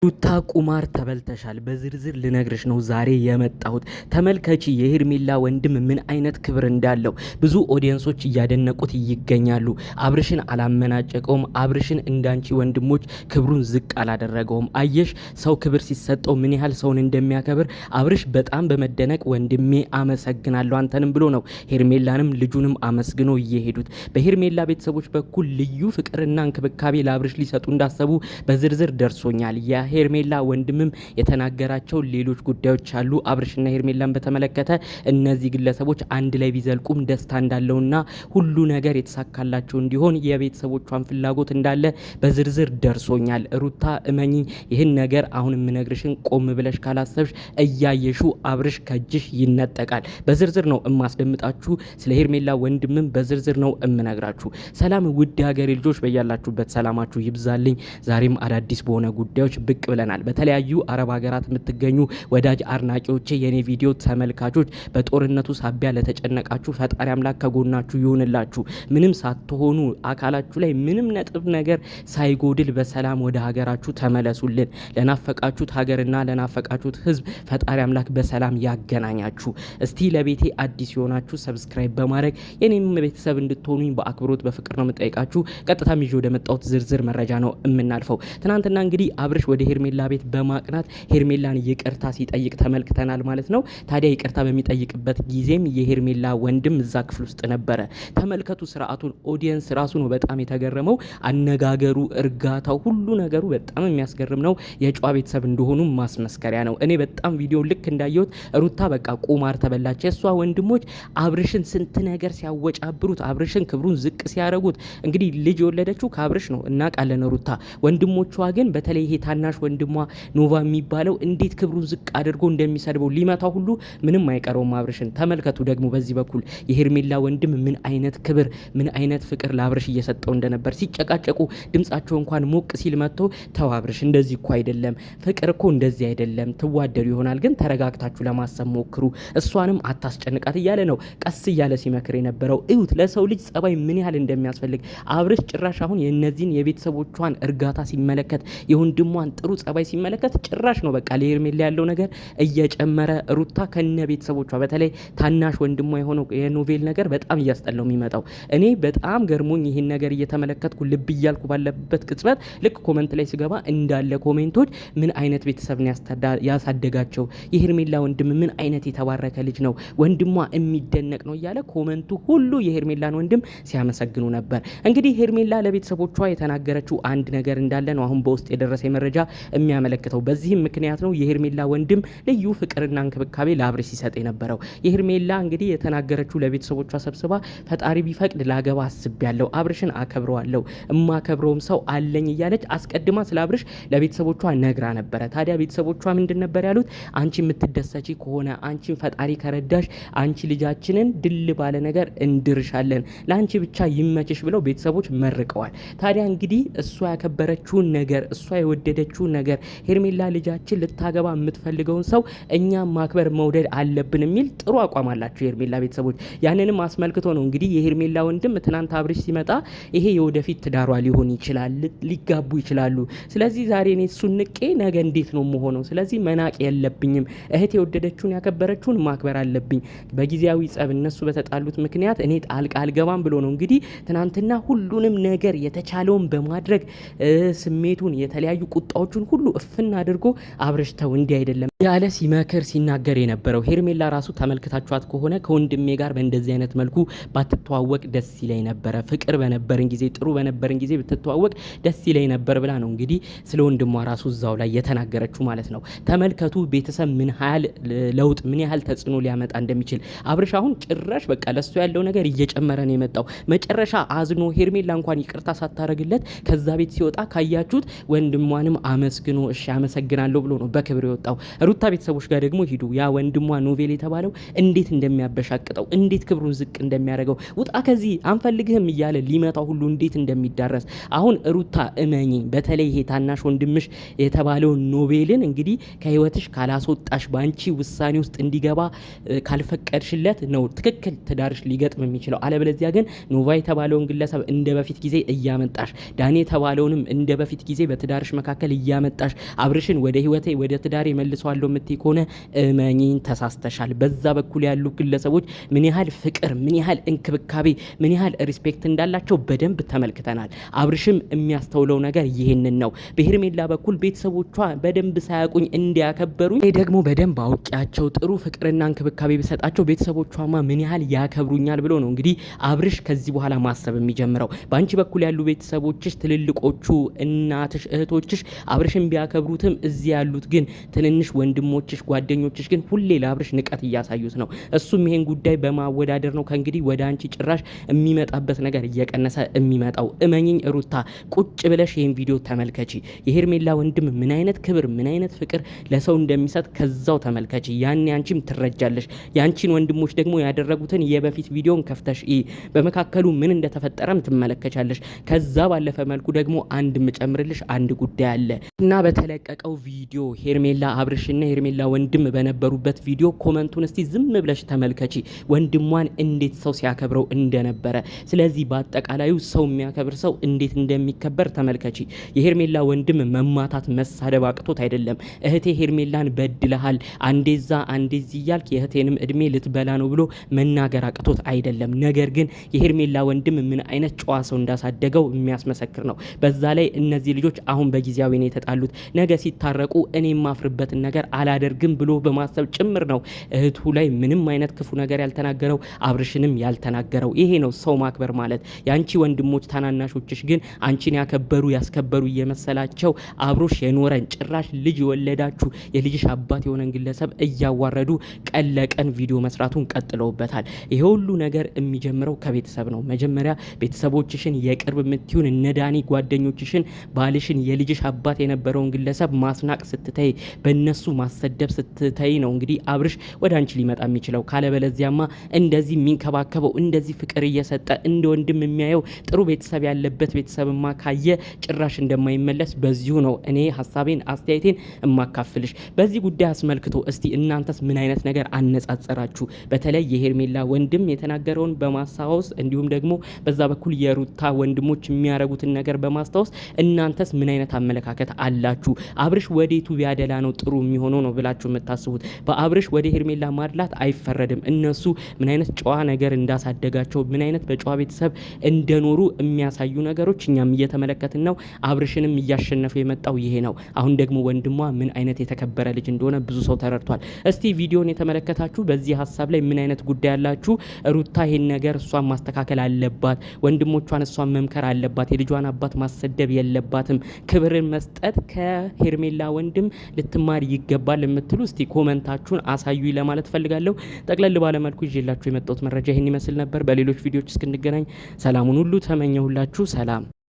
ሩታ ቁማር ተበልተሻል። በዝርዝር ልነግርሽ ነው ዛሬ የመጣሁት። ተመልከቺ የሄርሜላ ወንድም ምን አይነት ክብር እንዳለው ብዙ ኦዲየንሶች እያደነቁት ይገኛሉ። አብርሽን አላመናጨቀውም። አብርሽን እንዳንቺ ወንድሞች ክብሩን ዝቅ አላደረገውም። አየሽ ሰው ክብር ሲሰጠው ምን ያህል ሰውን እንደሚያከብር። አብርሽ በጣም በመደነቅ ወንድሜ አመሰግናለሁ አንተንም ብሎ ነው ሄርሜላንም ልጁንም አመስግኖ እየሄዱት። በሄርሜላ ቤተሰቦች በኩል ልዩ ፍቅርና እንክብካቤ ለአብርሽ ሊሰጡ እንዳሰቡ በዝርዝር ደርሶኛል። ሄርሜላ ወንድምም የተናገራቸው ሌሎች ጉዳዮች አሉ። አብርሽና ሄርሜላን በተመለከተ እነዚህ ግለሰቦች አንድ ላይ ቢዘልቁም ደስታ እንዳለውና ሁሉ ነገር የተሳካላቸው እንዲሆን የቤተሰቦቿን ፍላጎት እንዳለ በዝርዝር ደርሶኛል። ሩታ እመኚ፣ ይህን ነገር አሁን የምነግርሽን ቆም ብለሽ ካላሰብሽ እያየሹ አብርሽ ከእጅሽ ይነጠቃል። በዝርዝር ነው እማስደምጣችሁ። ስለ ሄርሜላ ወንድምም በዝርዝር ነው እምነግራችሁ። ሰላም ውድ ሀገሬ ልጆች፣ በያላችሁበት ሰላማችሁ ይብዛልኝ። ዛሬም አዳዲስ በሆነ ጉዳዮች ብቅ ብለናል። በተለያዩ አረብ ሀገራት የምትገኙ ወዳጅ አድናቂዎቼ፣ የኔ ቪዲዮ ተመልካቾች፣ በጦርነቱ ሳቢያ ለተጨነቃችሁ ፈጣሪ አምላክ ከጎናችሁ ይሁንላችሁ። ምንም ሳትሆኑ አካላችሁ ላይ ምንም ነጥብ ነገር ሳይጎድል በሰላም ወደ ሀገራችሁ ተመለሱልን። ለናፈቃችሁት ሀገርና ለናፈቃችሁት ሕዝብ ፈጣሪ አምላክ በሰላም ያገናኛችሁ። እስቲ ለቤቴ አዲስ የሆናችሁ ሰብስክራይብ በማድረግ የኔም ቤተሰብ እንድትሆኑኝ በአክብሮት በፍቅር ነው የምጠይቃችሁ። ቀጥታ ይዤ ወደ መጣሁት ዝርዝር መረጃ ነው የምናልፈው። ትናንትና እንግዲህ አብርሽ ወደ ሄርሜላ ቤት በማቅናት ሄርሜላን ይቅርታ ሲጠይቅ ተመልክተናል ማለት ነው። ታዲያ ይቅርታ በሚጠይቅበት ጊዜም የሄርሜላ ወንድም እዛ ክፍል ውስጥ ነበረ። ተመልከቱ ስርዓቱን። ኦዲየንስ ራሱ ነው በጣም የተገረመው። አነጋገሩ፣ እርጋታው፣ ሁሉ ነገሩ በጣም የሚያስገርም ነው። የጨዋ ቤተሰብ እንደሆኑ ማስመስከሪያ ነው። እኔ በጣም ቪዲዮ ልክ እንዳየሁት ሩታ በቃ ቁማር ተበላች። የሷ ወንድሞች አብርሽን ስንት ነገር ሲያወጫብሩት፣ አብርሽን ክብሩን ዝቅ ሲያረጉት፣ እንግዲህ ልጅ የወለደችው ከአብርሽ ነው እናውቃለን ሩታ። ወንድሞቿ ግን በተለይ ይሄ ታናሽ ወንድሟ ኖቫ የሚባለው እንዴት ክብሩን ዝቅ አድርጎ እንደሚሰድበው ሊመታው ሁሉ ምንም አይቀረውም አብርሽን። ተመልከቱ ደግሞ በዚህ በኩል የሄርሜላ ወንድም ምን አይነት ክብር ምን አይነት ፍቅር ለአብርሽ እየሰጠው እንደነበር። ሲጨቃጨቁ ድምጻቸው እንኳን ሞቅ ሲል መጥቶ ተው አብርሽ እንደዚህ እኮ አይደለም፣ ፍቅር እኮ እንደዚህ አይደለም፣ ትዋደዱ ይሆናል ግን ተረጋግታችሁ ለማሰብ ሞክሩ፣ እሷንም አታስጨንቃት እያለ ነው ቀስ እያለ ሲመክር የነበረው። እዩት ለሰው ልጅ ጸባይ ምን ያህል እንደሚያስፈልግ። አብርሽ ጭራሽ አሁን የነዚህን የቤተሰቦቿን እርጋታ ሲመለከት የወንድሟን ጥሩ ጸባይ ሲመለከት ጭራሽ ነው በቃ ለሄርሜላ ያለው ነገር እየጨመረ። ሩታ ከነ ቤተሰቦቿ በተለይ ታናሽ ወንድሟ የሆነው የኖቬል ነገር በጣም እያስጠላው የሚመጣው። እኔ በጣም ገርሞኝ ይህን ነገር እየተመለከትኩ ልብ እያልኩ ባለበት ቅጽበት ልክ ኮሜንት ላይ ስገባ እንዳለ ኮሜንቶች ምን አይነት ቤተሰብ ነው ያሳደጋቸው፣ የሄርሜላ ወንድም ምን አይነት የተባረከ ልጅ ነው፣ ወንድሟ የሚደነቅ ነው እያለ ኮሜንቱ ሁሉ የሄርሜላን ወንድም ሲያመሰግኑ ነበር። እንግዲህ ሄርሜላ ለቤተሰቦቿ የተናገረችው አንድ ነገር እንዳለ ነው አሁን በውስጥ የደረሰ መረጃ የሚያመለክተው። በዚህም ምክንያት ነው የሄርሜላ ወንድም ልዩ ፍቅርና እንክብካቤ ለአብርሽ ሲሰጥ የነበረው። የሄርሜላ እንግዲህ የተናገረችው ለቤተሰቦቿ ሰብስባ ፈጣሪ ቢፈቅድ ላገባ አስቤያለሁ፣ አብርሽን አከብረዋለሁ፣ እማከብረውም ሰው አለኝ እያለች አስቀድማ ስለ አብርሽ ለቤተሰቦቿ ነግራ ነበረ። ታዲያ ቤተሰቦቿ ምንድን ነበር ያሉት? አንቺ የምትደሰቺ ከሆነ አንቺን ፈጣሪ ከረዳሽ አንቺ ልጃችንን ድል ባለ ነገር እንድርሻለን፣ ለአንቺ ብቻ ይመችሽ ብለው ቤተሰቦች መርቀዋል። ታዲያ እንግዲህ እሷ ያከበረችውን ነገር እሷ የወደደችውን ነገር ሄርሜላ ልጃችን ልታገባ የምትፈልገውን ሰው እኛ ማክበር መውደድ አለብን የሚል ጥሩ አቋም አላቸው የሄርሜላ ቤተሰቦች። ያንንም አስመልክቶ ነው እንግዲህ የሄርሜላ ወንድም ትናንት አብርሽ ሲመጣ ይሄ የወደፊት ትዳሯ ሊሆን ይችላል፣ ሊጋቡ ይችላሉ። ስለዚህ ዛሬ እኔ እሱን ንቄ ነገ እንዴት ነው መሆነው? ስለዚህ መናቅ የለብኝም፣ እህት የወደደችውን ያከበረችውን ማክበር አለብኝ። በጊዜያዊ ጸብ እነሱ በተጣሉት ምክንያት እኔ ጣልቃ አልገባም ብሎ ነው እንግዲህ ትናንትና ሁሉንም ነገር የተቻለውን በማድረግ ስሜቱን የተለያዩ ቁጣዎቹን ሁሉ እፍና አድርጎ አብርሽ ተው እንዲህ አይደለም ያለ ሲመክር ሲናገር የነበረው። ሄርሜላ ራሱ ተመልክታችኋት ከሆነ ከወንድሜ ጋር በእንደዚህ አይነት መልኩ ባትተዋወቅ ደስ ይለኝ ነበረ፣ ፍቅር በነበርን ጊዜ ጥሩ በነበርን ጊዜ ብትተዋወቅ ደስ ይለኝ ነበር ብላ ነው እንግዲህ ስለ ወንድሟ ራሱ እዛው ላይ የተናገረችው ማለት ነው። ተመልከቱ ቤተሰብ ምን ያህል ለውጥ ምን ያህል ተጽዕኖ ሊያመጣ እንደሚችል። አብርሽ አሁን ጭራሽ በቃ ለሱ ያለው ነገር እየጨመረ ነው የመጣው። መጨረሻ አዝኖ ሄርሜላ እንኳን ይቅርታ ሳታረግለት ከዛ ቤት ሲወጣ ካያችሁት ወንድሟንም አመስግኖ እሺ አመሰግናለሁ ብሎ ነው በክብር የወጣው። ሩታ ቤተሰቦች ጋር ደግሞ ሂዱ። ያ ወንድሟ ኖቬል የተባለው እንዴት እንደሚያበሻቅጠው እንዴት ክብሩን ዝቅ እንደሚያደርገው ውጣ ከዚህ አንፈልግህም እያለ ሊመታው ሁሉ እንዴት እንደሚዳረስ አሁን ሩታ እመኚ። በተለይ ይሄ ታናሽ ወንድምሽ የተባለው ኖቬልን እንግዲህ ከህይወትሽ ካላስወጣሽ ባንቺ ውሳኔ ውስጥ እንዲገባ ካልፈቀድሽለት ነው ትክክል ትዳርሽ ሊገጥም የሚችለው። አለበለዚያ ግን ኖቫ የተባለውን ግለሰብ እንደ በፊት ጊዜ እያመጣሽ ዳኔ የተባለውንም እንደ በፊት ጊዜ በትዳርሽ መካከል እያመጣሽ አብርሽን ወደ ህይወቴ ወደ ትዳሬ መልሰዋለሁ የምትይ ከሆነ እመኚኝ ተሳስተሻል። በዛ በኩል ያሉ ግለሰቦች ምን ያህል ፍቅር፣ ምን ያህል እንክብካቤ፣ ምን ያህል ሪስፔክት እንዳላቸው በደንብ ተመልክተናል። አብርሽም የሚያስተውለው ነገር ይሄንን ነው። በሄርሜላ በኩል ቤተሰቦቿ በደንብ ሳያውቁኝ እንዲያከበሩኝ ደግሞ በደንብ አውቂያቸው ጥሩ ፍቅርና እንክብካቤ ቢሰጣቸው ቤተሰቦቿማ ምን ያህል ያከብሩኛል ብሎ ነው እንግዲህ አብርሽ ከዚህ በኋላ ማሰብ የሚጀምረው። በአንቺ በኩል ያሉ ቤተሰቦችሽ ትልልቆቹ እናትሽ፣ እህቶችሽ አብርሽን ቢያከብሩትም እዚህ ያሉት ግን ትንንሽ ወንድሞችሽ፣ ጓደኞችሽ ግን ሁሌ ለአብርሽ ንቀት እያሳዩት ነው። እሱም ይሄን ጉዳይ በማወዳደር ነው ከእንግዲህ ወደ አንቺ ጭራሽ የሚመጣበት ነገር እየቀነሰ የሚመጣው። እመኝኝ ሩታ ቁጭ ብለሽ ይሄን ቪዲዮ ተመልከቺ። የሄርሜላ ወንድም ምን አይነት ክብር፣ ምን አይነት ፍቅር ለሰው እንደሚሰጥ ከዛው ተመልከቺ። ያኔ አንቺም ትረጃለሽ። ያንቺን ወንድሞች ደግሞ ያደረጉትን የበፊት ቪዲዮን ከፍተሽ በመካከሉ ምን እንደተፈጠረም ትመለከቻለሽ። ከዛ ባለፈ መልኩ ደግሞ አንድ ምጨምርልሽ አንድ ጉዳይ አለ እና በተለቀቀው ቪዲዮ ሄርሜላ አብርሽና ሄርሜላ ወንድም በነበሩበት ቪዲዮ ኮመንቱን እስቲ ዝም ብለሽ ተመልከቺ። ወንድሟን እንዴት ሰው ሲያከብረው እንደነበረ። ስለዚህ በአጠቃላዩ ሰው የሚያከብር ሰው እንዴት እንደሚከበር ተመልከቺ። የሄርሜላ ወንድም መማታት መሳደብ አቅቶት አይደለም። እህቴ ሄርሜላን በድለሃል፣ አንዴዛ አንዴዚ እያልክ የእህቴንም እድሜ ልትበላ ነው ብሎ መናገር አቅቶት አይደለም። ነገር ግን የሄርሜላ ወንድም ምን አይነት ጨዋ ሰው እንዳሳደገው የሚያስመሰክር ነው። በዛ ላይ እነዚህ ልጆች አሁን በጊዜያዊ ነው የተጣሉት። ነገ ሲታረቁ እኔ የማፍርበትን ነገር አላደርግም ብሎ በማሰብ ጭምር ነው እህቱ ላይ ምንም አይነት ክፉ ነገር ያልተናገረው፣ አብርሽንም ያልተናገረው። ይሄ ነው ሰው ማክበር ማለት። ያንቺ ወንድሞች ታናናሾችሽ ግን አንቺን ያከበሩ ያስከበሩ እየመሰላቸው አብሮሽ የኖረን ጭራሽ ልጅ የወለዳችሁ የልጅሽ አባት የሆነን ግለሰብ እያዋረዱ ቀን ለቀን ቪዲዮ መስራቱን ቀጥለውበታል። ይሄ ሁሉ ነገር የሚጀምረው ከቤተሰብ ነው። መጀመሪያ ቤተሰቦችሽን የቅርብ የምትሆን እነዳኒ ጓደኞችሽን፣ ባልሽን፣ የልጅሽ አባት የነበረውን ግለሰብ ማስናቅ ስትተይ፣ በእነሱ ማሰደብ ስትተይ ነው እንግዲህ አብርሽ ወደ አንቺ ሊመጣ የሚችለው። ካለበለዚያማ እንደዚህ የሚንከባከበው እንደዚህ ፍቅር እየሰጠ እንደ ወንድም የሚያየው ጥሩ ቤተሰብ ያለበት ቤተሰብማ ካየ ጭራሽ እንደማይመለስ በዚሁ ነው እኔ ሀሳቤን አስተያየቴን እማካፍልሽ። በዚህ ጉዳይ አስመልክቶ እስቲ እናንተስ ምን አይነት ነገር አነጻጸራችሁ? በተለይ የሄርሜላ ወንድም የተናገረውን በማስታወስ እንዲሁም ደግሞ በዛ በኩል የሩታ ወንድሞች የሚያረጉትን ነገር በማስታወስ እናንተስ ምን አይነት አመለካከት አላችሁ? አብርሽ ወዴቱ ቢያደላ ነው ጥሩ የሚሆነው ነው ብላችሁ የምታስቡት? በአብርሽ ወደ ሄርሜላ ማድላት አይፈረድም። እነሱ ምን አይነት ጨዋ ነገር እንዳሳደጋቸው ምን አይነት በጨዋ ቤተሰብ እንደኖሩ የሚያሳዩ ነገሮች እኛም እየተመለከትን ነው። አብርሽንም እያሸነፈ የመጣው ይሄ ነው። አሁን ደግሞ ወንድሟ ምን አይነት የተከበረ ልጅ እንደሆነ ብዙ ሰው ተረድቷል። እስቲ ቪዲዮን የተመለከታችሁ በዚህ ሀሳብ ላይ ምን አይነት ጉዳይ ያላችሁ? ሩታ ይሄን ነገር እሷን ማስተካከል አለባት፣ ወንድሞቿን እሷን መምከር አለባት፣ የልጇን አባት ማሰደብ የለባትም፣ ክብርን መስጠት ከሄርሜላ ወንድም ልትማር ይገባል የምትሉ እስቲ ኮመንታችሁን አሳዩ ለማለት ፈልጋለሁ። ጠቅለል ባለመልኩ ይዤላችሁ የመጣሁት መረጃ ይሄን ይመስል ነበር። በሌሎች ቪዲዮዎች እስክንገናኝ ሰላሙን ሁሉ ተመኘሁላችሁ። ሰላም